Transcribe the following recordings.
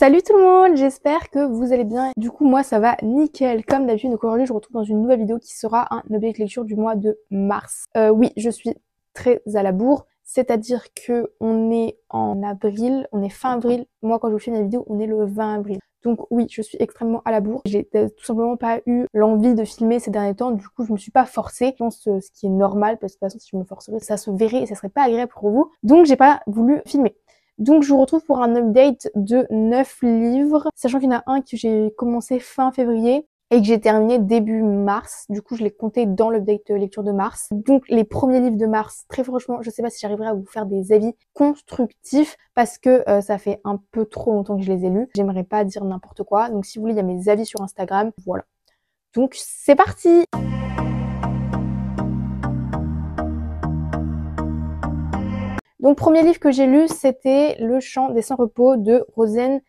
Salut tout le monde, j'espère que vous allez bien. Du coup moi ça va nickel comme d'habitude. Donc aujourd'hui je vous retrouve dans une nouvelle vidéo qui sera un update lecture du mois de mars. Oui, je suis très à la bourre, c'est-à-dire que on est en avril, on est fin avril. Moi quand je vous fais une vidéo on est le 20 avril. Donc oui, je suis extrêmement à la bourre. J'ai tout simplement pas eu l'envie de filmer ces derniers temps. Du coup, je me suis pas forcée. Je pense ce qui est normal parce que de toute façon, si je me forcerais, ça se verrait et ça serait pas agréable pour vous. Donc j'ai pas voulu filmer. Donc je vous retrouve pour un update de 9 livres, sachant qu'il y en a un que j'ai commencé fin février et que j'ai terminé début mars. Du coup, je l'ai compté dans l'update lecture de mars. Donc les premiers livres de mars, très franchement, je sais pas si j'arriverai à vous faire des avis constructifs parce que ça fait un peu trop longtemps que je les ai lus. J'aimerais pas dire n'importe quoi. Donc si vous voulez, il y a mes avis sur Instagram. Voilà. Donc c'est parti! Donc premier livre que j'ai lu, c'était Le Chant des Sans-Repos de Rosine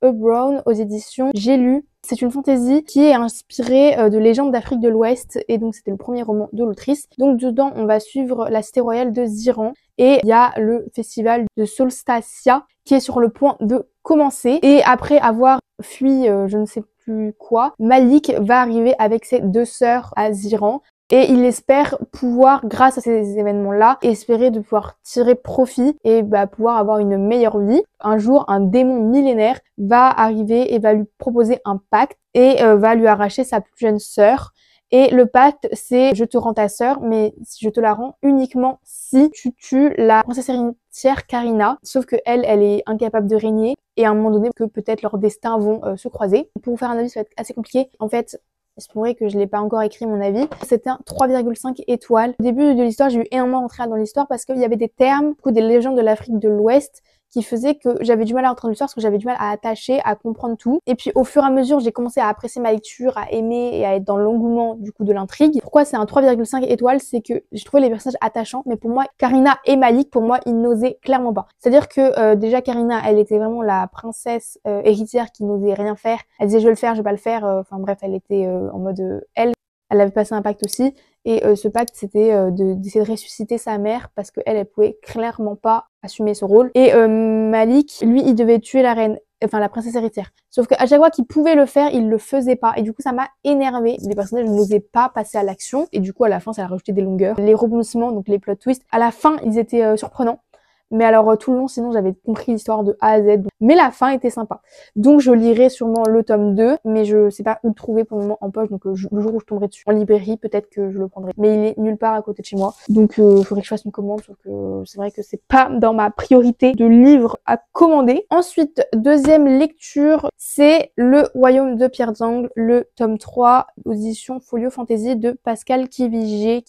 Brown aux éditions J'ai lu. C'est une fantaisie qui est inspirée de légendes d'Afrique de l'Ouest et donc c'était le premier roman de l'autrice. Donc dedans on va suivre la cité royale de Ziran et il y a le festival de Solstacia qui est sur le point de commencer. Et après avoir fui je ne sais plus quoi, Malik va arriver avec ses deux sœurs à Ziran. Et il espère pouvoir, grâce à ces événements-là, espérer de pouvoir tirer profit et pouvoir avoir une meilleure vie. Un jour, un démon millénaire va arriver et va lui proposer un pacte et va lui arracher sa plus jeune sœur. Et le pacte, c'est je te rends ta sœur, mais je te la rends uniquement si tu tues la princesse héritière Karina. Sauf que elle est incapable de régner et à un moment donné que peut-être leurs destins vont se croiser. Pour vous faire un avis, ça va être assez compliqué. En fait, il se pourrait que je l'ai pas encore écrit mon avis. C'était un 3,5 étoiles. Au début de l'histoire, j'ai eu énormément rentré dans l'histoire parce qu'il y avait des termes, des légendes de l'Afrique de l'Ouest qui faisaient que j'avais du mal à rentrer dans l'histoire parce que j'avais du mal à attacher, à comprendre tout. Et puis au fur et à mesure, j'ai commencé à apprécier ma lecture, à aimer et à être dans l'engouement du coup de l'intrigue. Pourquoi c'est un 3,5 étoiles? C'est que j'ai trouvé les personnages attachants, mais pour moi, Karina et Malik, pour moi, ils n'osaient clairement pas. C'est-à-dire que déjà Karina, elle était vraiment la princesse héritière qui n'osait rien faire. Elle disait je vais le faire, je vais pas le faire. Enfin bref, elle était en mode elle avait passé un pacte aussi. Et ce pacte, c'était d'essayer de ressusciter sa mère parce qu'elle pouvait clairement pas assumer ce rôle. Et Malik, lui, il devait tuer la reine, enfin la princesse héritière. Sauf qu'à chaque fois qu'il pouvait le faire, il le faisait pas. Et du coup, ça m'a énervé. Les personnages n'osaient pas passer à l'action. Et du coup, à la fin, ça a rajouté des longueurs. Les rebondissements, donc les plot twists, à la fin, ils étaient surprenants. Mais alors tout le long, sinon j'avais compris l'histoire de A à Z. Mais la fin était sympa. Donc je lirai sûrement le tome 2, mais je sais pas où le trouver pour le moment en poche. Donc le jour où je tomberai dessus en librairie, peut-être que je le prendrai. Mais il est nulle part à côté de chez moi. Donc il faudrait que je fasse une commande, sauf que c'est vrai que c'est pas dans ma priorité de livres à commander. Ensuite, deuxième lecture, c'est Le Royaume de Pierre d'Angle, le tome 3, aux éditions Folio Fantasy de Pascal Quiviguer,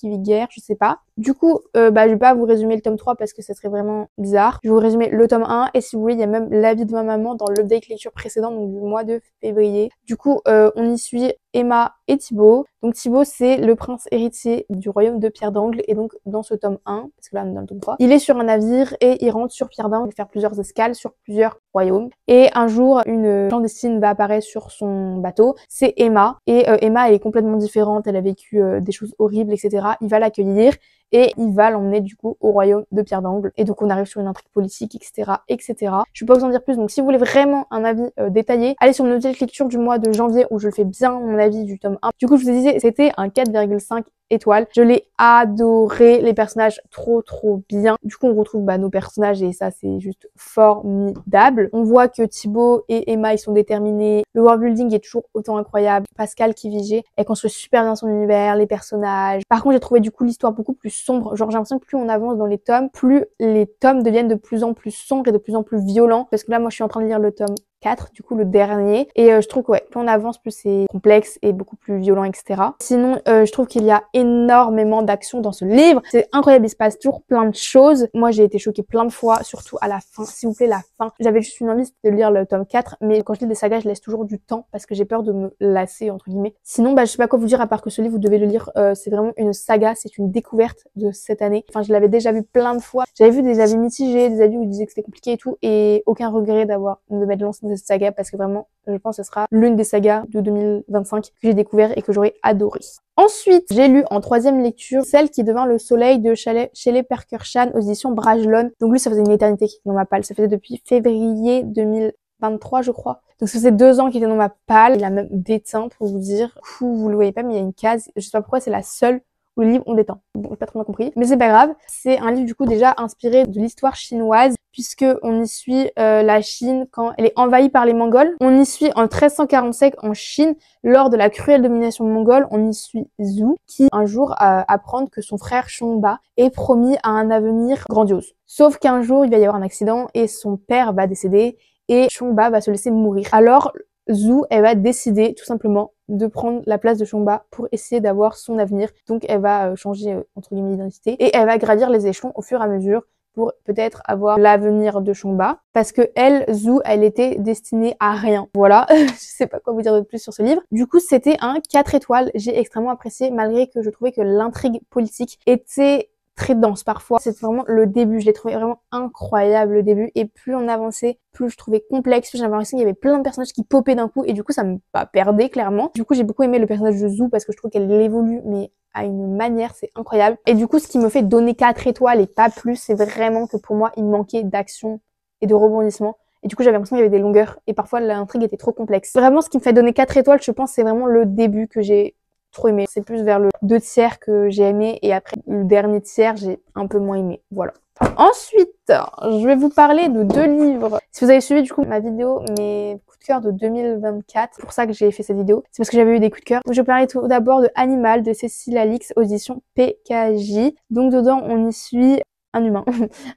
je sais pas. Du coup, je vais pas vous résumer le tome 3 parce que ça serait vraiment bizarre. Je vais vous résumer le tome 1 et si vous voulez, il y a même l'avis de ma maman dans l'update lecture précédent, donc du mois de février. Du coup, on y suit Emma et Thibaut. Donc Thibaut, c'est le prince héritier du royaume de Pierre d'Angle et donc dans ce tome 1, parce que là on est dans le tome 3, il est sur un navire et il rentre sur Pierre d'Angle et faire plusieurs escales sur plusieurs royaumes. Et un jour, une clandestine va apparaître sur son bateau, c'est Emma. Et Emma, elle est complètement différente, elle a vécu des choses horribles, etc. Il va l'accueillir et il va l'emmener du coup au royaume de Pierre d'Angle. Et donc on arrive sur une intrigue politique, etc., etc. Je vais pas vous en dire plus, donc si vous voulez vraiment un avis détaillé, allez sur notre lecture du mois de janvier où je fais bien mon avis du tome 1. Du coup, je vous disais, c'était un 4,5 étoiles. Je l'ai adoré, les personnages trop bien. Du coup, on retrouve nos personnages et ça, c'est juste formidable. On voit que Thibaut et Emma, ils sont déterminés. Le world building est toujours autant incroyable. Pascal Quiviguer, elle construit super bien son univers, les personnages. Par contre, j'ai trouvé du coup l'histoire beaucoup plus sombre. Genre, j'ai l'impression que plus on avance dans les tomes, plus les tomes deviennent de plus en plus sombres et de plus en plus violents. Parce que là, moi, je suis en train de lire le tome 4, du coup le dernier, et je trouve que plus on avance, plus c'est complexe et beaucoup plus violent, etc. Sinon, je trouve qu'il y a énormément d'action dans ce livre, c'est incroyable, il se passe toujours plein de choses. Moi j'ai été choquée plein de fois, surtout à la fin, s'il vous plaît la fin. J'avais juste une envie de lire le tome 4, mais quand je lis des sagas, je laisse toujours du temps parce que j'ai peur de me lasser, entre guillemets. Sinon, je sais pas quoi vous dire à part que ce livre, vous devez le lire, c'est vraiment une saga, c'est une découverte de cette année. Enfin, je l'avais déjà vu plein de fois, j'avais vu des avis mitigés, des avis où ils disaient que c'était compliqué et tout, et aucun regret de m'être lancée dans cette saga parce que vraiment, je pense que ce sera l'une des sagas de 2025 que j'ai découvert et que j'aurais adoré. Ensuite, j'ai lu en troisième lecture Celle qui devint le soleil de Shelley Perker-Chan aux éditions Brajlon. Donc lui, ça faisait une éternité qu'il est dans ma palle. Ça faisait depuis février 2000 23 je crois. Donc ça faisait 2 ans qu'il était dans ma palle. Il a même déteint pour vous dire. Du coup, vous le voyez pas mais il y a une case. Je sais pas pourquoi c'est la seule où le livre on déteint. Bon, j'ai pas trop bien compris. Mais c'est pas grave. C'est un livre du coup déjà inspiré de l'histoire chinoise puisque on y suit la Chine quand elle est envahie par les Mongols. On y suit en 1345 en Chine lors de la cruelle domination mongole. On y suit Zhu qui un jour apprend que son frère Shongba est promis à un avenir grandiose. Sauf qu'un jour il va y avoir un accident et son père va décéder et Shongba va se laisser mourir. Alors Zhu, elle va décider tout simplement de prendre la place de Shongba pour essayer d'avoir son avenir. Donc elle va changer entre guillemets d'identité et elle va gravir les échelons au fur et à mesure pour peut-être avoir l'avenir de Shongba. Parce que elle, Zhu, elle était destinée à rien. Voilà, je sais pas quoi vous dire de plus sur ce livre. Du coup, c'était un 4 étoiles. J'ai extrêmement apprécié malgré que je trouvais que l'intrigue politique était très dense parfois. C'est vraiment le début. Je l'ai trouvé vraiment incroyable le début. Et plus on avançait, plus je trouvais complexe. J'avais l'impression qu'il y avait plein de personnages qui popaient d'un coup. Et du coup, ça me perdait clairement. Du coup, j'ai beaucoup aimé le personnage de Zhu parce que je trouve qu'elle évolue, mais à une manière, c'est incroyable. Et du coup, ce qui me fait donner 4 étoiles et pas plus, c'est vraiment que pour moi, il manquait d'action et de rebondissement. Et du coup, j'avais l'impression qu'il y avait des longueurs. Et parfois, l'intrigue était trop complexe. Vraiment, ce qui me fait donner 4 étoiles, je pense, c'est vraiment le début que j'ai trop aimé. C'est plus vers le 2 tiers que j'ai aimé et après le dernier tiers j'ai un peu moins aimé. Voilà. Ensuite, je vais vous parler de 2 livres. Si vous avez suivi du coup ma vidéo, mes coups de cœur de 2024, c'est pour ça que j'ai fait cette vidéo. C'est parce que j'avais eu des coups de cœur. Je vais parler tout d'abord de Animal de Cécile Alix aux éditions PKJ. Donc dedans on y suit un humain,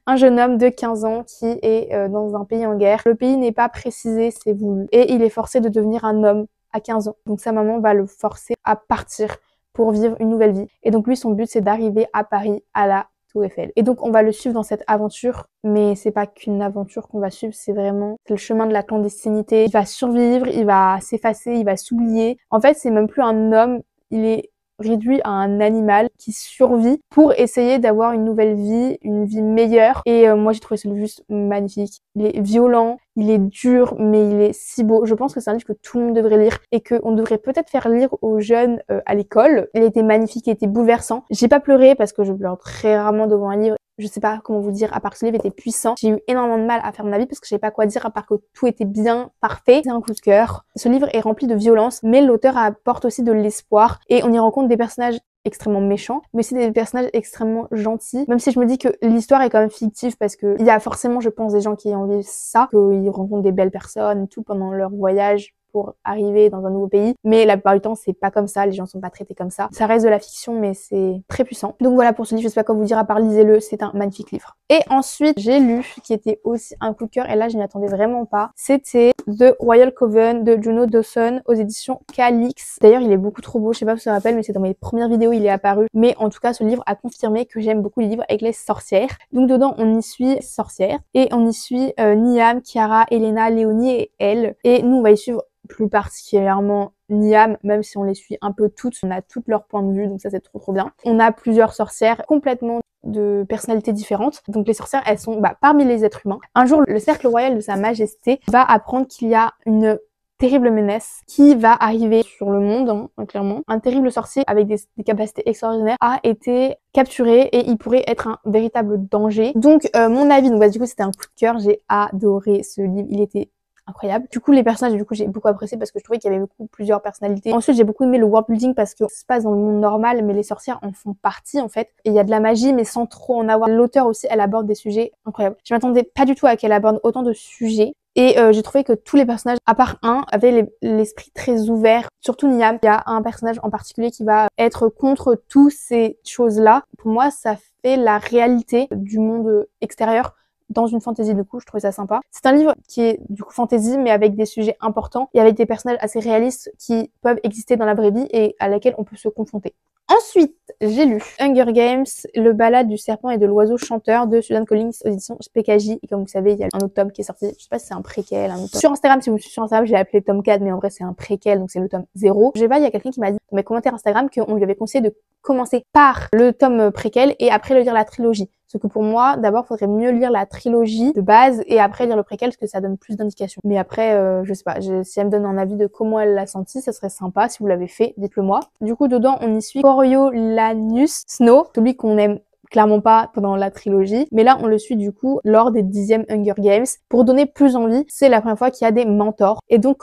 un jeune homme de 15 ans qui est dans un pays en guerre. Le pays n'est pas précisé, c'est voulu. Et il est forcé de devenir un homme à 15 ans. Donc sa maman va le forcer à partir pour vivre une nouvelle vie. Et donc lui, son but, c'est d'arriver à Paris, à la Tour Eiffel. Et donc on va le suivre dans cette aventure, mais c'est pas qu'une aventure qu'on va suivre, c'est le chemin de la clandestinité. Il va survivre, il va s'effacer, il va s'oublier. En fait, c'est même plus un homme, il est réduit à un animal qui survit pour essayer d'avoir une nouvelle vie, une vie meilleure. Et moi j'ai trouvé ce livre juste magnifique. Il est violent, il est dur, mais il est si beau. Je pense que c'est un livre que tout le monde devrait lire et qu'on devrait peut-être faire lire aux jeunes à l'école. Il était magnifique, il était bouleversant. J'ai pas pleuré parce que je pleure très rarement devant un livre. Je sais pas comment vous dire, à part que ce livre était puissant. J'ai eu énormément de mal à faire mon avis parce que je savais pas quoi dire à part que tout était bien parfait. C'est un coup de cœur. Ce livre est rempli de violence, mais l'auteur apporte aussi de l'espoir et on y rencontre des personnages extrêmement méchants, mais aussi des personnages extrêmement gentils. Même si je me dis que l'histoire est quand même fictive parce que il y a forcément, je pense, des gens qui envient ça, qu'ils rencontrent des belles personnes et tout pendant leur voyage pour arriver dans un nouveau pays. Mais la plupart du temps, c'est pas comme ça. Les gens sont pas traités comme ça. Ça reste de la fiction, mais c'est très puissant. Donc voilà pour ce livre. Je sais pas quoi vous dire à part lisez-le. C'est un magnifique livre. Et ensuite, j'ai lu, qui était aussi un coup de cœur, et là, je m'y attendais vraiment pas. C'était The Royal Coven de Juno Dawson aux éditions Calix. D'ailleurs, il est beaucoup trop beau. Je sais pas si ça me rappelle, mais c'est dans mes premières vidéos, il est apparu. Mais en tout cas, ce livre a confirmé que j'aime beaucoup les livres avec les sorcières. Donc dedans, on y suit sorcières. Et on y suit Niam, Kiara, Elena, Léonie et elle. Et nous, on va y suivre plus particulièrement Niam, même si on les suit un peu toutes, on a toutes leurs points de vue, donc ça c'est trop bien. On a plusieurs sorcières complètement de personnalités différentes. Donc les sorcières, elles sont parmi les êtres humains. Un jour, le cercle royal de Sa Majesté va apprendre qu'il y a une terrible menace qui va arriver sur le monde, clairement. Un terrible sorcier avec des capacités extraordinaires a été capturé et il pourrait être un véritable danger. Donc mon avis, donc du coup c'était un coup de cœur, j'ai adoré ce livre, il était incroyable. Du coup, les personnages, j'ai beaucoup apprécié parce que je trouvais qu'il y avait plusieurs personnalités. Ensuite, j'ai beaucoup aimé le world building parce que ça se passe dans le monde normal, mais les sorcières en font partie, en fait. Et il y a de la magie, mais sans trop en avoir. L'auteur aussi, elle aborde des sujets incroyables. Je m'attendais pas du tout à qu'elle aborde autant de sujets. Et j'ai trouvé que tous les personnages, à part un, avaient l'esprit très ouvert. Surtout Niam, il y a un personnage en particulier qui va être contre toutes ces choses-là. Pour moi, ça fait la réalité du monde extérieur dans une fantasy. Du coup, je trouvais ça sympa. C'est un livre qui est du coup fantasy, mais avec des sujets importants et avec des personnages assez réalistes qui peuvent exister dans la vraie vie et à laquelle on peut se confronter. Ensuite, j'ai lu Hunger Games, le balade du serpent et de l'oiseau chanteur de Susan Collins aux éditions PKJ. Et comme vous savez, il y a un autre tome qui est sorti. Je sais pas si c'est un préquel, un autre tome. Sur Instagram, si vous me suivez sur Instagram, j'ai appelé tome 4, mais en vrai, c'est un préquel, donc c'est le tome 0. Je sais pas, il y a quelqu'un qui m'a dit dans mes commentaires Instagram qu'on lui avait conseillé de commencer par le tome préquel et après le lire la trilogie. Sauf que pour moi, d'abord, faudrait mieux lire la trilogie de base et après lire le préquel parce que ça donne plus d'indications. Mais après, je sais pas, si elle me donne un avis de comment elle l'a senti, ça serait sympa. Si vous l'avez fait, dites-le moi. Du coup, dedans, on y suit Coriolanus Snow, celui qu'on aime clairement pas pendant la trilogie, mais là on le suit du coup lors des 10e Hunger Games. Pour donner plus envie, c'est la première fois qu'il y a des mentors. Et donc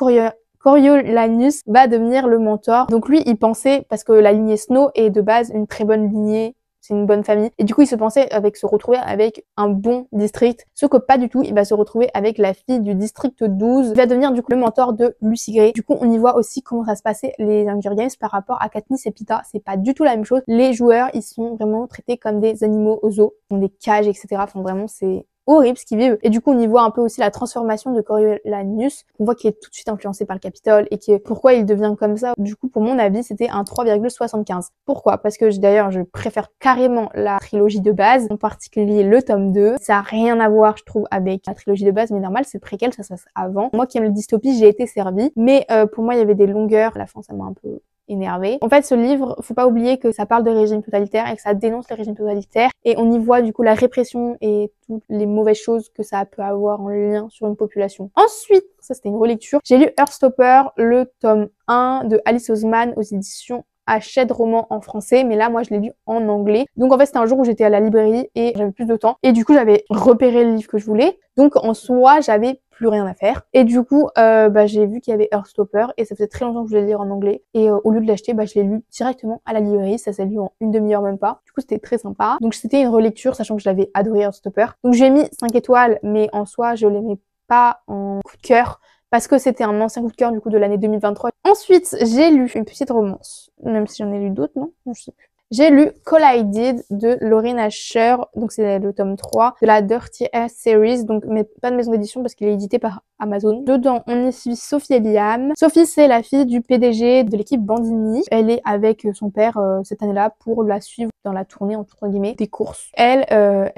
Coriolanus va devenir le mentor. Donc lui, il pensait, parce que la lignée Snow est de base une très bonne lignée, c'est une bonne famille, et du coup il se pensait se retrouver avec un bon district, ce que pas du tout, il va se retrouver avec la fille du district 12, il va devenir du coup le mentor de Lucy Gray. Du coup on y voit aussi comment ça se passait les Hunger Games par rapport à Katniss et Peeta, c'est pas du tout la même chose. Les joueurs, ils sont vraiment traités comme des animaux aux zoos, dans des cages, etc. Enfin vraiment c'est horrible ce qu'ils vivent. Et du coup, on y voit un peu aussi la transformation de Coriolanus. On voit qu'il est tout de suite influencé par le Capitole et pourquoi il devient comme ça. Du coup, pour mon avis, c'était un 3,75. Pourquoi? Parce que d'ailleurs, je préfère carrément la trilogie de base, en particulier le tome 2. Ça a rien à voir, je trouve, avec la trilogie de base, mais normal, c'est le préquel, ça se passe avant. Moi qui aime le dystopie, j'ai été servie. Mais pour moi, il y avait des longueurs. À la fin, ça m'a un peu énervé. En fait, ce livre, faut pas oublier que ça parle de régime totalitaire et que ça dénonce le régime totalitaire. Et on y voit du coup la répression et toutes les mauvaises choses que ça peut avoir en lien sur une population. Ensuite, ça c'était une relecture, j'ai lu Heartstopper, le tome 1 de Alice Oseman aux éditions Hachette Roman en français, mais là moi je l'ai lu en anglais. Donc en fait c'était un jour où j'étais à la librairie et j'avais plus de temps et du coup j'avais repéré le livre que je voulais. Donc en soi j'avais plus rien à faire et du coup j'ai vu qu'il y avait Heartstopper et ça faisait très longtemps que je voulais le lire en anglais et au lieu de l'acheter je l'ai lu directement à la librairie, ça s'est lu en une demi-heure même pas. Du coup c'était très sympa. Donc c'était une relecture sachant que je l'avais adoré Heartstopper. Donc j'ai mis 5 étoiles mais en soi je l'aimais pas en coup de cœur parce que c'était un ancien coup de cœur du coup de l'année 2023. Ensuite, j'ai lu une petite romance, même si j'en ai lu d'autres, non je sais plus. J'ai lu Collided de Lauren Asher, donc c'est le tome 3 de la Dirty Ass Series, donc mais pas de maison d'édition parce qu'il est édité par Amazon. Dedans, on y suit Sophie et Liam. Sophie, c'est la fille du PDG de l'équipe Bandini. Elle est avec son père cette année-là pour la suivre dans la tournée, entre guillemets, des courses. Elle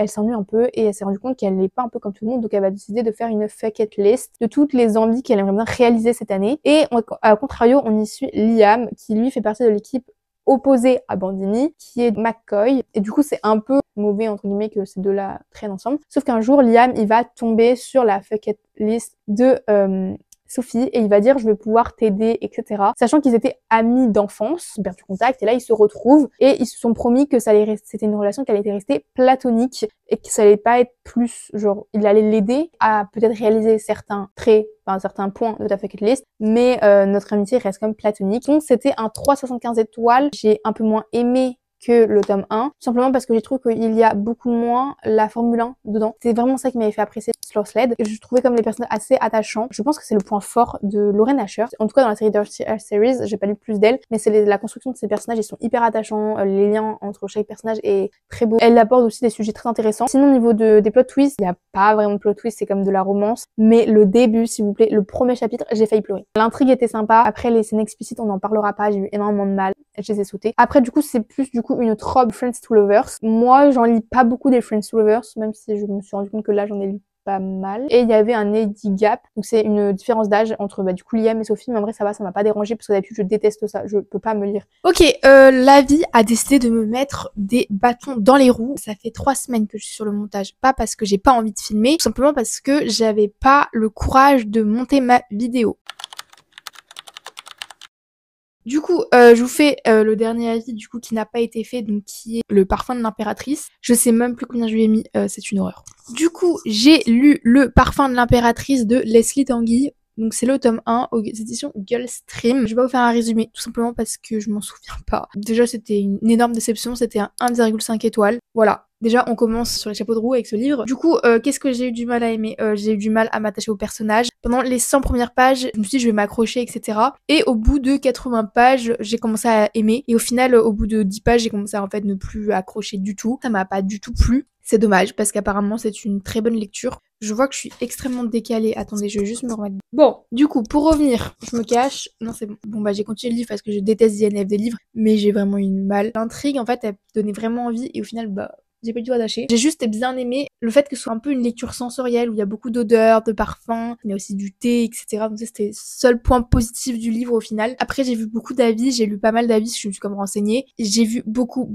s'ennuie un peu et elle s'est rendue compte qu'elle n'est pas un peu comme tout le monde, donc elle va décider de faire une bucket list de toutes les envies qu'elle aimerait bien réaliser cette année. Et à contrario, on y suit Liam, qui lui fait partie de l'équipe opposé à Bandini, qui est McCoy. Et du coup, c'est un peu mauvais, entre guillemets, que ces deux-là traînent ensemble. Sauf qu'un jour, Liam, il va tomber sur la bucket list de Sophie et il va dire je vais pouvoir t'aider, etc. Sachant qu'ils étaient amis d'enfance, ils ont perdu contact et là ils se retrouvent et ils se sont promis que c'était une relation qui allait rester platonique et que ça allait pas être plus genre il allait l'aider à peut-être réaliser certains traits, enfin certains points de ta bucket list, mais notre amitié reste quand même platonique. Donc c'était un 3,75 étoiles. J'ai un peu moins aimé que le tome 1, tout simplement parce que j'ai trouvé qu'il y a beaucoup moins la Formule 1 dedans. C'est vraiment ça qui m'avait fait apprécier Slow Sled. Et je trouvais comme les personnages assez attachants. Je pense que c'est le point fort de Lauren Asher. En tout cas dans la série Dirty Ass Series, j'ai pas lu plus d'elle, mais c'est la construction de ces personnages, ils sont hyper attachants, les liens entre chaque personnage est très beau. Elle aborde aussi des sujets très intéressants. Sinon au niveau des plot twists, il y a pas vraiment de plot twist, c'est comme de la romance, mais le début s'il vous plaît, le premier chapitre, j'ai failli pleurer. L'intrigue était sympa, après les scènes explicites on n'en parlera pas, j'ai eu énormément de mal, je les ai sautées. Après du coup c'est plus du coup une trope Friends to Lovers. Moi j'en lis pas beaucoup des Friends to Lovers, même si je me suis rendu compte que là j'en ai lu pas mal. Et il y avait un age gap, donc c'est une différence d'âge entre du coup Liam et Sophie, mais en vrai ça va, ça m'a pas dérangé parce que d'habitude je déteste ça, je peux pas me lire. Ok, la vie a décidé de me mettre des bâtons dans les roues. Ça fait 3 semaines que je suis sur le montage, pas parce que j'ai pas envie de filmer, tout simplement parce que j'avais pas le courage de monter ma vidéo. Du coup, je vous fais le dernier avis du coup qui n'a pas été fait, donc qui est le parfum de l'impératrice. Je sais même plus combien je lui ai mis, c'est une horreur. Du coup, j'ai lu le parfum de l'impératrice de Leslie Tanguy. Donc c'est le tome 1 aux éditions Gulfstream. Je vais pas vous faire un résumé, tout simplement parce que je m'en souviens pas. Déjà c'était une énorme déception, c'était un 1,5 étoiles. Voilà. Déjà, on commence sur les chapeaux de roue avec ce livre. Du coup, qu'est-ce que j'ai eu du mal à aimer? J'ai eu du mal à m'attacher au personnage. Pendant les 100 premières pages, je me suis dit je vais m'accrocher, etc. Et au bout de 80 pages, j'ai commencé à aimer. Et au final, au bout de 10 pages, j'ai commencé à en fait ne plus accrocher du tout. Ça m'a pas du tout plu. C'est dommage parce qu'apparemment c'est une très bonne lecture. Je vois que je suis extrêmement décalée. Attendez, je vais juste me remettre. Bon, du coup, pour revenir, je me cache. Non, c'est bon. Bon, j'ai continué le livre parce que je déteste DNF des livres, mais j'ai vraiment eu du mal. L'intrigue, en fait, elle donnait vraiment envie et au final, j'ai pas du tout attaché. J'ai juste bien aimé le fait que ce soit un peu une lecture sensorielle où il y a beaucoup d'odeurs, de parfums, mais aussi du thé, etc. Donc ça, c'était le seul point positif du livre au final. Après, j'ai vu beaucoup d'avis, j'ai lu pas mal d'avis, je me suis comme renseignée. J'ai vu beaucoup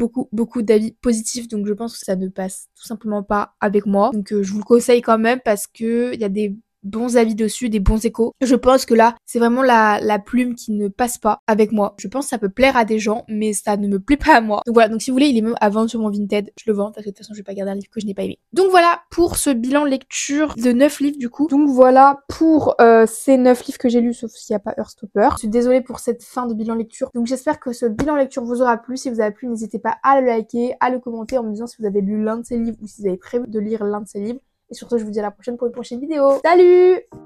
d'avis positifs, donc je pense que ça ne passe tout simplement pas avec moi. Donc je vous le conseille quand même parce que il y a des bons avis dessus, des bons échos. Je pense que là, c'est vraiment la plume qui ne passe pas avec moi. Je pense que ça peut plaire à des gens, mais ça ne me plaît pas à moi. Donc voilà, donc si vous voulez, il est même à vendre sur mon Vinted. Je le vends parce que de toute façon, je vais pas garder un livre que je n'ai pas aimé. Donc voilà pour ce bilan lecture de 9 livres du coup. Donc voilà pour ces 9 livres que j'ai lus, sauf s'il n'y a pas Heartstopper. Je suis désolée pour cette fin de bilan lecture. Donc j'espère que ce bilan lecture vous aura plu. Si vous avez plu, n'hésitez pas à le liker, à le commenter en me disant si vous avez lu l'un de ces livres ou si vous avez prévu de lire l'un de ces livres. Et surtout, je vous dis à la prochaine pour une prochaine vidéo. Salut!